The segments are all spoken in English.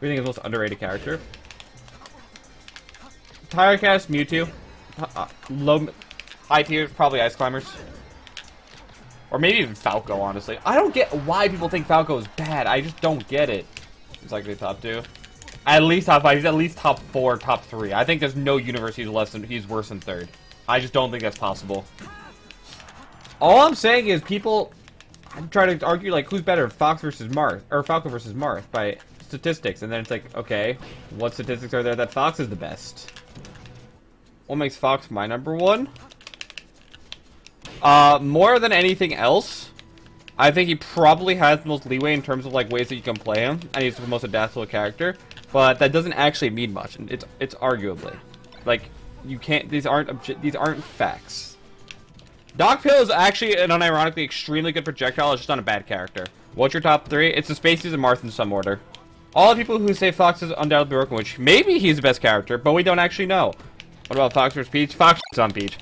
do you think is the most underrated character? Tyrecast, Mewtwo. Low, high tier, probably Ice Climbers. Or maybe even Falco, honestly. I don't get why people think Falco is bad. I just don't get it. It's like the top 2. At least top 5. He's at least top 4, top 3. I think there's no universe he's worse than 3rd. I just don't think that's possible. All I'm saying is people try to argue like who's better, Fox versus Marth, or Falco versus Marth by statistics, and then it's like, okay, what statistics are there that Fox is the best? What makes Fox my number 1? More than anything else, I think he probably has the most leeway in terms of like ways that you can play him, and he's the most adaptable character. But that doesn't actually mean much. It's arguably, like, you can't. These aren't facts. Dogpil is actually an unironically extremely good projectile. It's just not a bad character. What's your top 3? It's the Spaceys and Marth in some order. All the people who say Fox is undoubtedly broken, which maybe he's the best character, but we don't actually know. What about Fox versus Peach? Fox is on Peach.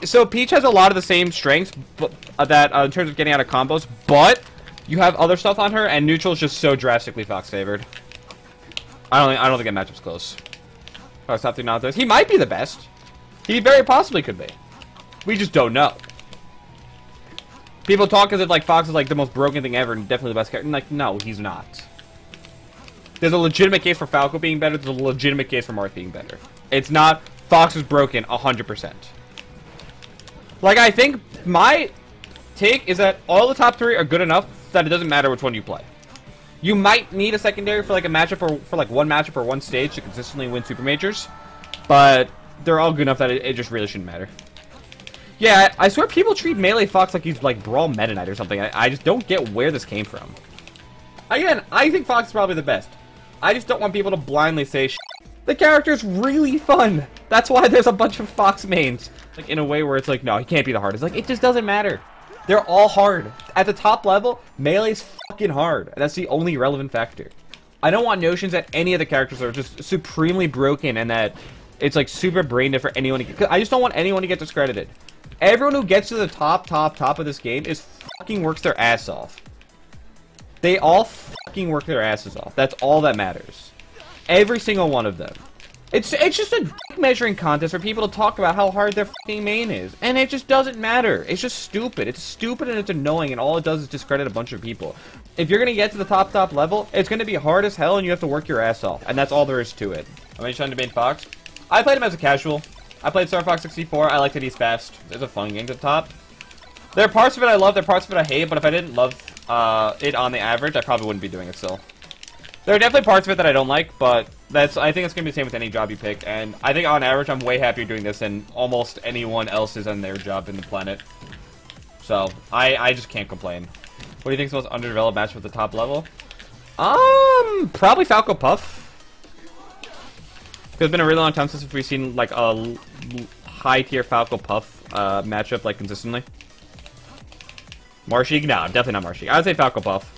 So Peach has a lot of the same strengths, but that in terms of getting out of combos, but you have other stuff on her, and neutral is just so drastically Fox favored. I don't think that matchup's close. Fox top 3 not this. He might be the best. He very possibly could be. We just don't know. People talk as if like Fox is like the most broken thing ever and definitely the best character. Like, no, he's not. There's a legitimate case for Falco being better. There's a legitimate case for Marth being better. It's not Fox is broken 100%. Like, I think my take is that all the top 3 are good enough that it doesn't matter which one you play. You might need a secondary for like a matchup or for like one matchup or one stage to consistently win Super Majors, but they're all good enough that it just really shouldn't matter. Yeah, I swear people treat Melee Fox like he's like Brawl Meta Knight or something. I just don't get where this came from. Again, I think Fox is probably the best. I just don't want people to blindly say shit. The character's really fun. That's why there's a bunch of Fox mains. Like, in a way where it's like, no, he can't be the hardest. Like, it just doesn't matter. They're all hard. At the top level, Melee's fucking hard. That's the only relevant factor. I don't want notions that any of the characters are just supremely broken and that it's, like, super brain dead for anyone to get... I just don't want anyone to get discredited. Everyone who gets to the top of this game is fucking works their ass off. They all fucking work their asses off. That's all that matters. Every single one of them. It's just a dick measuring contest for people to talk about how hard their fucking main is. And it just doesn't matter. It's just stupid. It's stupid and it's annoying, and all it does is discredit a bunch of people. If you're gonna get to the top level, it's gonna be hard as hell and you have to work your ass off. And that's all there is to it. Am I trying to main Fox? I played him as a casual. I played Star Fox 64. I like that he's fast. There's a fun game to the top. There are parts of it I love, there are parts of it I hate, but if I didn't love it on the average, I probably wouldn't be doing it still. There are definitely parts of it that I don't like, but I think it's going to be the same with any job you pick, and I think on average I'm way happier doing this than almost anyone else is on their job in the planet. So, I just can't complain. What do you think is the most underdeveloped match at the top level? Probably Falco Puff. It's been a really long time since we've seen like a high tier Falco Puff matchup like consistently. Marshig? No, definitely not Marshig. I would say Falco Puff.